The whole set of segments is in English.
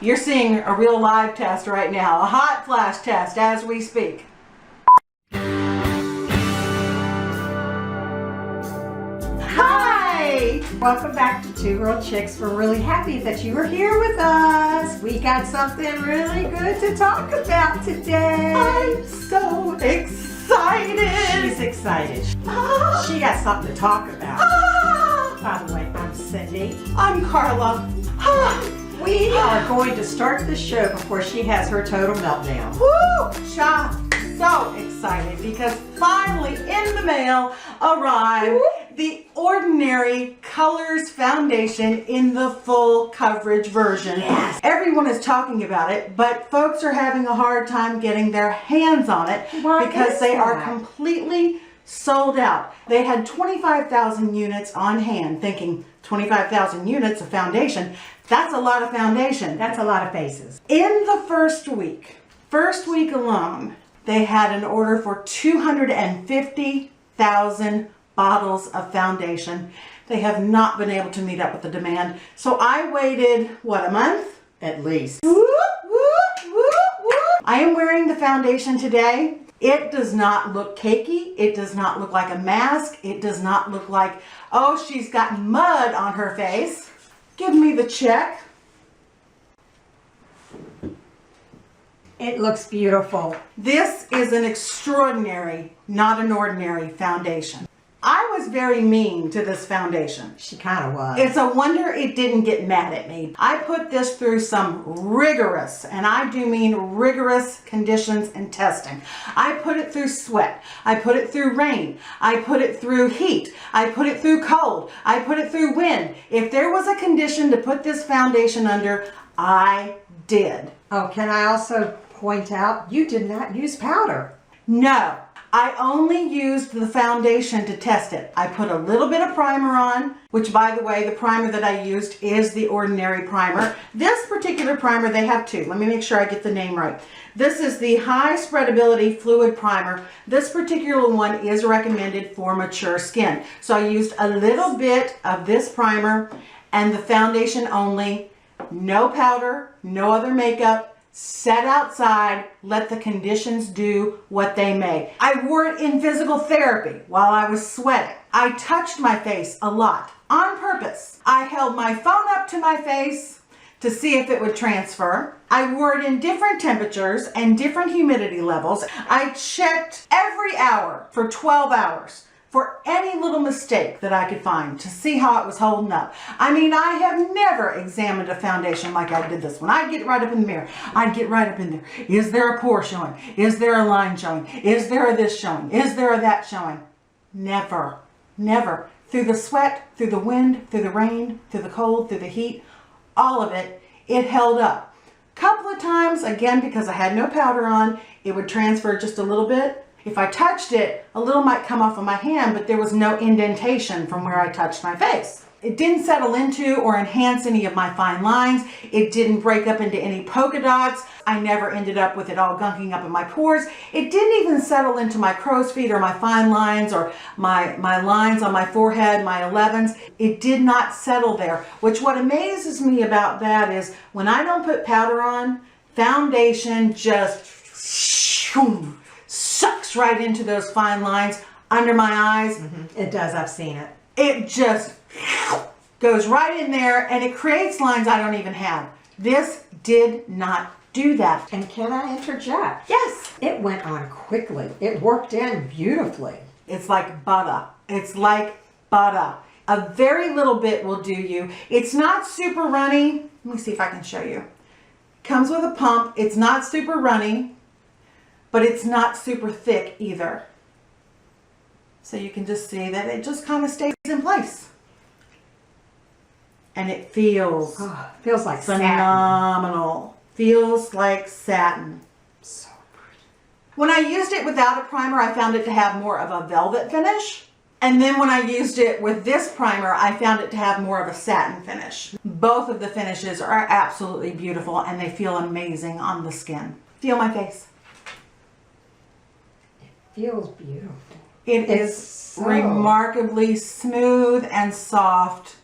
You're seeing a real live test right now, a hot flash test as we speak. Hi! Welcome back to Two Real Chicks. We're really happy that you are here with us. We got something really good to talk about today. I'm so excited! She's excited. She got something to talk about. By the way, I'm Cindy. I'm Carla. We are going to start the show before she has her total meltdown. Woo! So excited because finally in the mail arrived the Ordinary Colors Foundation in the full coverage version. Yes. Everyone is talking about it, but folks are having a hard time getting their hands on it because they are completely sold out. They had 25,000 units on hand, thinking 25,000 units of foundation. That's a lot of foundation. That's a lot of faces. In the first week alone, they had an order for 250,000 bottles of foundation. They have not been able to meet up with the demand. So I waited, what, a month? At least. Whoop, whoop, whoop, whoop. I am wearing the foundation today. It does not look cakey. It does not look like a mask. It does not look like, oh, she's got mud on her face. Give me the check. It looks beautiful. This is an extraordinary, not an ordinary foundation. I was very mean to this foundation. She kind of was. It's a wonder it didn't get mad at me. I put this through some rigorous, and I do mean rigorous, conditions and testing. I put it through sweat. I put it through rain. I put it through heat. I put it through cold. I put it through wind. If there was a condition to put this foundation under, I did. Oh, can I also point out, you did not use powder. No. I only used the foundation to test it. I put a little bit of primer on, which by the way, the primer that I used is the Ordinary primer. This particular primer, they have two. Let me make sure I get the name right. This is the High Spreadability Fluid Primer. This particular one is recommended for mature skin. So I used a little bit of this primer and the foundation only. No powder, no other makeup. Set outside, let the conditions do what they may. I wore it in physical therapy while I was sweating. I touched my face a lot on purpose. I held my phone up to my face to see if it would transfer. I wore it in different temperatures and different humidity levels. I checked every hour for 12 hours. For any little mistake that I could find to see how it was holding up. I mean, I have never examined a foundation like I did this one. I'd get right up in the mirror. I'd get right up in there. Is there a pore showing? Is there a line showing? Is there a this showing? Is there a that showing? Never, never. Through the sweat, through the wind, through the rain, through the cold, through the heat, all of it, it held up. A couple of times, again, because I had no powder on, it would transfer just a little bit. If I touched it, a little might come off of my hand, but there was no indentation from where I touched my face. It didn't settle into or enhance any of my fine lines. It didn't break up into any polka dots. I never ended up with it all gunking up in my pores. It didn't even settle into my crow's feet or my fine lines or my lines on my forehead, my 11s. It did not settle there, which what amazes me about that is when I don't put powder on, foundation just sucks right into those fine lines under my eyes. It does, I've seen it. It just goes right in there and it creates lines I don't even have. This did not do that. And can I interject? Yes. It went on quickly. It worked in beautifully. It's like butter. It's like butter. A very little bit will do you. It's not super runny. Let me see if I can show you. Comes with a pump. It's not super runny, but it's not super thick either. So you can just see that it just kind of stays in place. And it feels Feels like phenomenal. Feels like satin. So pretty. When I used it without a primer, I found it to have more of a velvet finish. And then when I used it with this primer, I found it to have more of a satin finish. Both of the finishes are absolutely beautiful and they feel amazing on the skin. Feel my face. Feels beautiful. It is remarkably smooth and soft.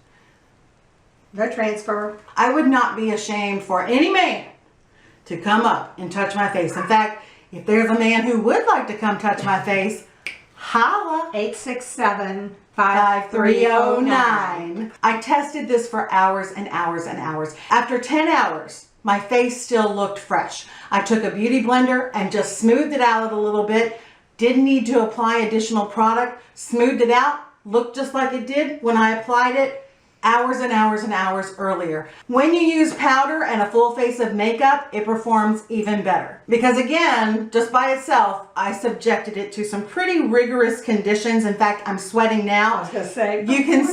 No transfer. I would not be ashamed for any man to come up and touch my face. In fact, if there's a man who would like to come touch my face, holla. 867-5309. I tested this for hours and hours and hours. After 10 hours, my face still looked fresh. I took a beauty blender and just smoothed it out a little bit. Didn't need to apply additional product. Smoothed it out. Looked just like it did when I applied it hours and hours and hours earlier. When you use powder and a full face of makeup, it performs even better. Because again, just by itself, I subjected it to some pretty rigorous conditions. In fact, I'm sweating now. I was gonna say, you can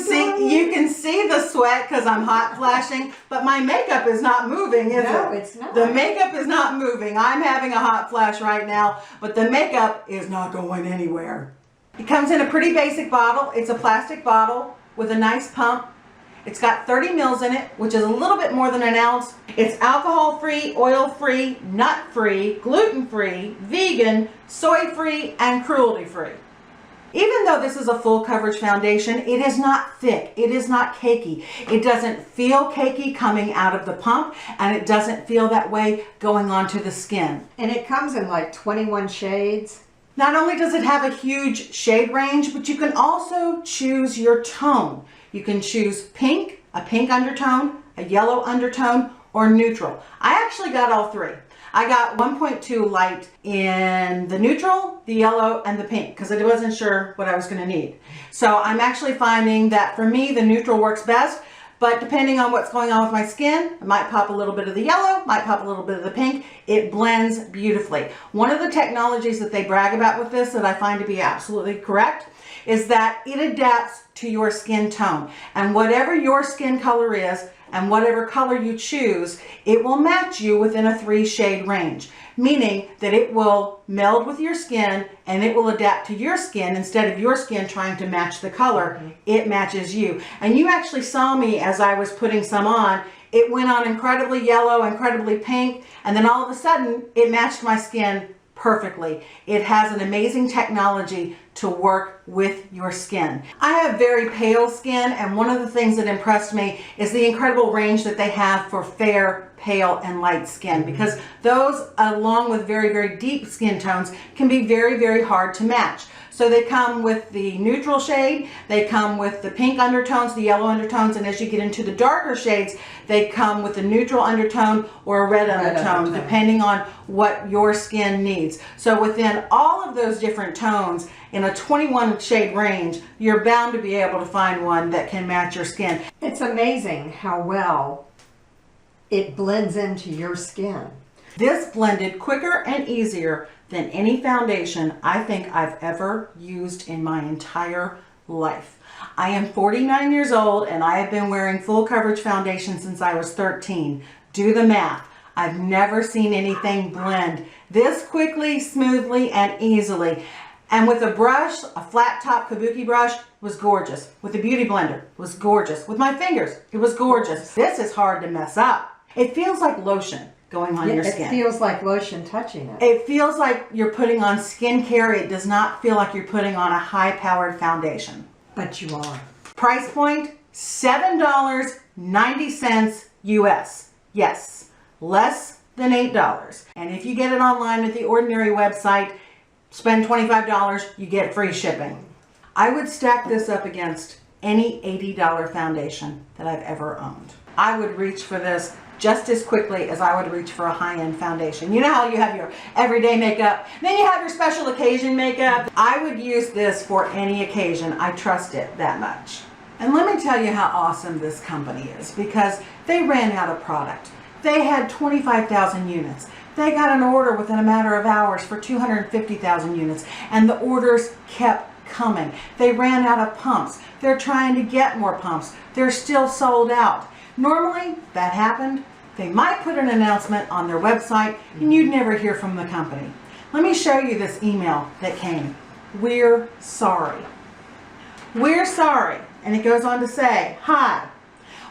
see the sweat because I'm hot flashing, but my makeup is not moving, is it? No, it's not. The makeup is not moving. I'm having a hot flash right now, but the makeup is not going anywhere. It comes in a pretty basic bottle. It's a plastic bottle with a nice pump. It's got 30 mils in it, which is a little bit more than an ounce. It's alcohol-free, oil-free, nut-free, gluten-free, vegan, soy-free, and cruelty-free. Even though this is a full coverage foundation, it is not thick. It is not cakey. It doesn't feel cakey coming out of the pump, and it doesn't feel that way going onto the skin. And it comes in like 21 shades. Not only does it have a huge shade range, but you can also choose your tone. You can choose pink, a pink undertone, a yellow undertone, or neutral. I actually got all three. I got 1.2 light in the neutral, the yellow, and the pink because I wasn't sure what I was going to need. So I'm actually finding that for me, the neutral works best, but depending on what's going on with my skin, it might pop a little bit of the yellow, might pop a little bit of the pink. It blends beautifully. One of the technologies that they brag about with this that I find to be absolutely correct is that it adapts to your skin tone. And whatever your skin color is and whatever color you choose, it will match you within a 3-shade range, meaning that it will meld with your skin and it will adapt to your skin instead of your skin trying to match the color. It matches you. And you actually saw me as I was putting some on. It went on incredibly yellow, incredibly pink, and then all of a sudden it matched my skin perfectly. It has an amazing technology to work with your skin. I have very pale skin, and one of the things that impressed me is the incredible range that they have for fair, pale, and light skin, because those, along with very, very deep skin tones, can be very, very hard to match. So they come with the neutral shade, they come with the pink undertones, the yellow undertones, and as you get into the darker shades, they come with a neutral undertone or a red undertone, depending on what your skin needs. So within all of those different tones, in a 21 shade range, you're bound to be able to find one that can match your skin. It's amazing how well it blends into your skin. This blended quicker and easier than any foundation I think I've ever used in my entire life. I am 49 years old and I have been wearing full coverage foundation since I was 13. Do the math. I've never seen anything blend this quickly, smoothly, and easily. And with a brush, a flat top kabuki brush, was gorgeous. With a beauty blender, was gorgeous. With my fingers, it was gorgeous. This is hard to mess up. It feels like lotion going on your skin. It feels like lotion touching it. It feels like you're putting on skincare. It does not feel like you're putting on a high-powered foundation. But you are. Price point, $7.90 US. Yes, less than $8. And if you get it online at the Ordinary website, spend $25, you get free shipping. I would stack this up against any $80 foundation that I've ever owned. I would reach for this just as quickly as I would reach for a high-end foundation. You know how you have your everyday makeup, then you have your special occasion makeup. I would use this for any occasion. I trust it that much. And let me tell you how awesome this company is, because they ran out of product. They had 25,000 units. They got an order within a matter of hours for 250,000 units, and the orders kept coming. They ran out of pumps. They're trying to get more pumps. They're still sold out. Normally, that happened, they might put an announcement on their website and you'd never hear from the company. Let me show you this email that came. We're sorry. We're sorry. And it goes on to say, hi,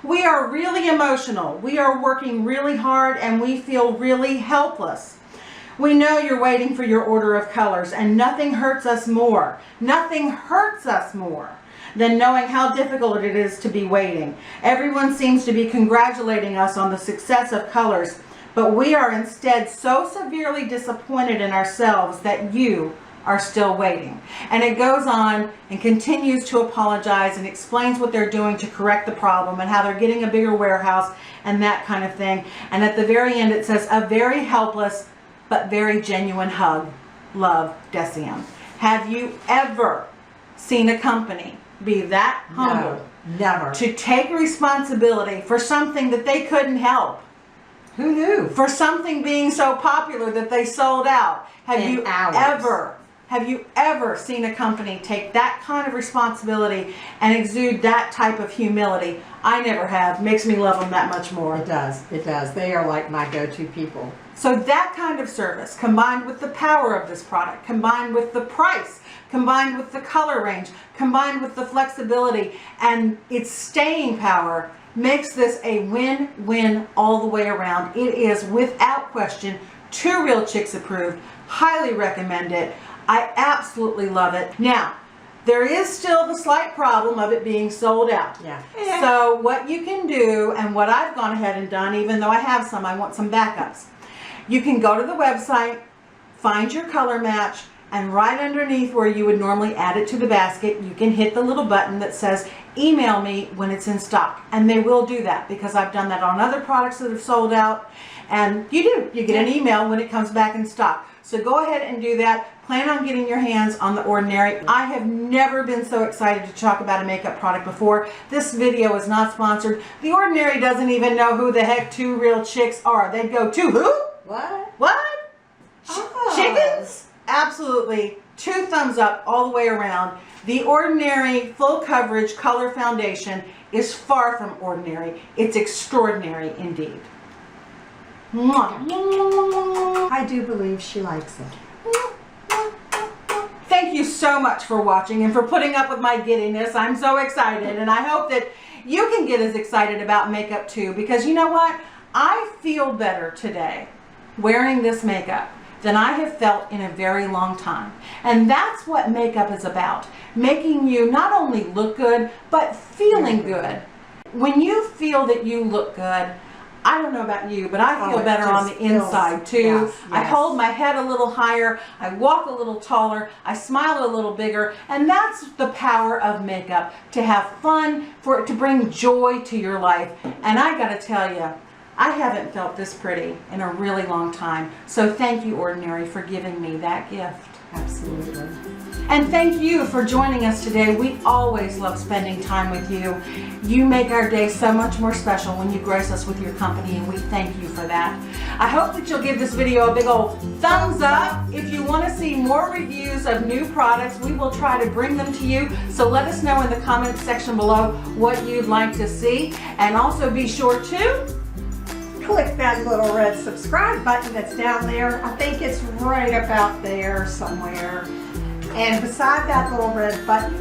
we are really emotional. We are working really hard and we feel really helpless. We know you're waiting for your order of colors and nothing hurts us more. Nothing hurts us more than knowing how difficult it is to be waiting. Everyone seems to be congratulating us on the success of colors, but we are instead so severely disappointed in ourselves that you are still waiting." And it goes on and continues to apologize and explains what they're doing to correct the problem and how they're getting a bigger warehouse and that kind of thing. And at the very end it says, "A very helpless but very genuine hug. Love, Decium." Have you ever seen a company be that humble Never. to take responsibility for something that they couldn't help? Who knew? For something being so popular that they sold out? In hours. Have you ever seen a company take that kind of responsibility and exude that type of humility? I never have. Makes me love them that much more. It does. It does. They are like my go-to people. So that kind of service, combined with the power of this product, combined with the price, combined with the color range, combined with the flexibility and its staying power, makes this a win-win all the way around. It is, without question, 2 Real Chicks approved. Highly recommend it. I absolutely love it. Now, there is still the slight problem of it being sold out. Yeah. So what you can do, and what I've gone ahead and done, even though I have some, I want some backups. You can go to the website, find your color match, and right underneath where you would normally add it to the basket, you can hit the little button that says email me when it's in stock. And they will do that because I've done that on other products that have sold out. And you get an email when it comes back in stock. So go ahead and do that. Plan on getting your hands on the Ordinary. I have never been so excited to talk about a makeup product before. This video is not sponsored. The Ordinary doesn't even know who the heck 2 Real Chicks are. They'd go, "To who? What? What? Oh. Chickens?" Absolutely. 2 thumbs up all the way around. The Ordinary Full Coverage Color Foundation is far from ordinary. It's extraordinary indeed. Mwah. I do believe she likes it. Thank you so much for watching and for putting up with my giddiness. I'm so excited, and I hope that you can get as excited about makeup too, because you know what? I feel better today wearing this makeup than I have felt in a very long time. And that's what makeup is about. Making you not only look good, but feeling good. When you feel that you look good, I don't know about you, but I feel it better on just the inside too. yes, I yes. hold my head a little higher, I walk a little taller, I smile a little bigger, and that's the power of makeup, to have fun, for it to bring joy to your life. And I gotta tell you, I haven't felt this pretty in a really long time. So thank you, Ordinary, for giving me that gift. Absolutely. And thank you for joining us today. We always love spending time with you. You make our day so much more special when you grace us with your company, and we thank you for that. I hope that you'll give this video a big old thumbs up. If you want to see more reviews of new products, we will try to bring them to you. So let us know in the comments section below what you'd like to see. And also be sure to Click that little red subscribe button that's down there. I think it's right about there somewhere. And beside that little red button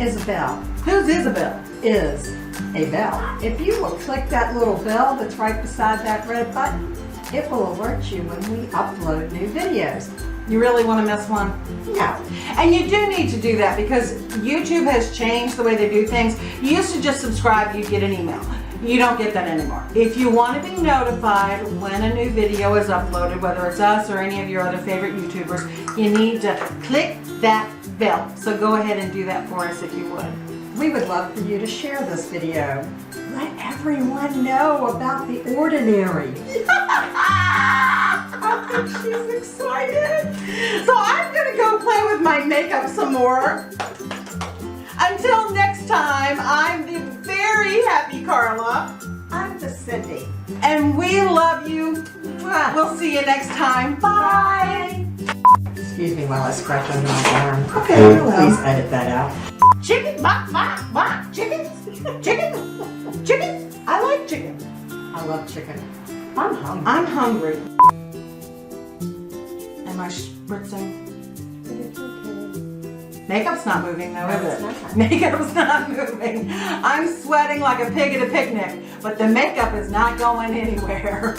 is a bell. Who's Isabel? Is a bell. If you will click that little bell that's right beside that red button, it will alert you when we upload new videos. You really want to miss one? No. And you do need to do that because YouTube has changed the way they do things. You used to just subscribe, you'd get an email. You don't get that anymore. If you want to be notified when a new video is uploaded, whether it's us or any of your other favorite YouTubers, you need to click that bell. So go ahead and do that for us if you would. We would love for you to share this video. Let everyone know about the Ordinary. I think she's excited. So I'm going to go play with my makeup some more. Until next time, I'm the very happy Carla. I'm the Cindy. And we love you. We'll see you next time. Bye. Excuse me while I scratch under my arm. Okay, Please edit that out. Chicken, bok, bok, bok. Chicken, chicken, chicken. I like chicken. I love chicken. I'm hungry. I'm hungry. Am I spritzing? Makeup's not moving though, is No, it? it's not. Makeup's not moving. I'm sweating like a pig at a picnic, but the makeup is not going anywhere.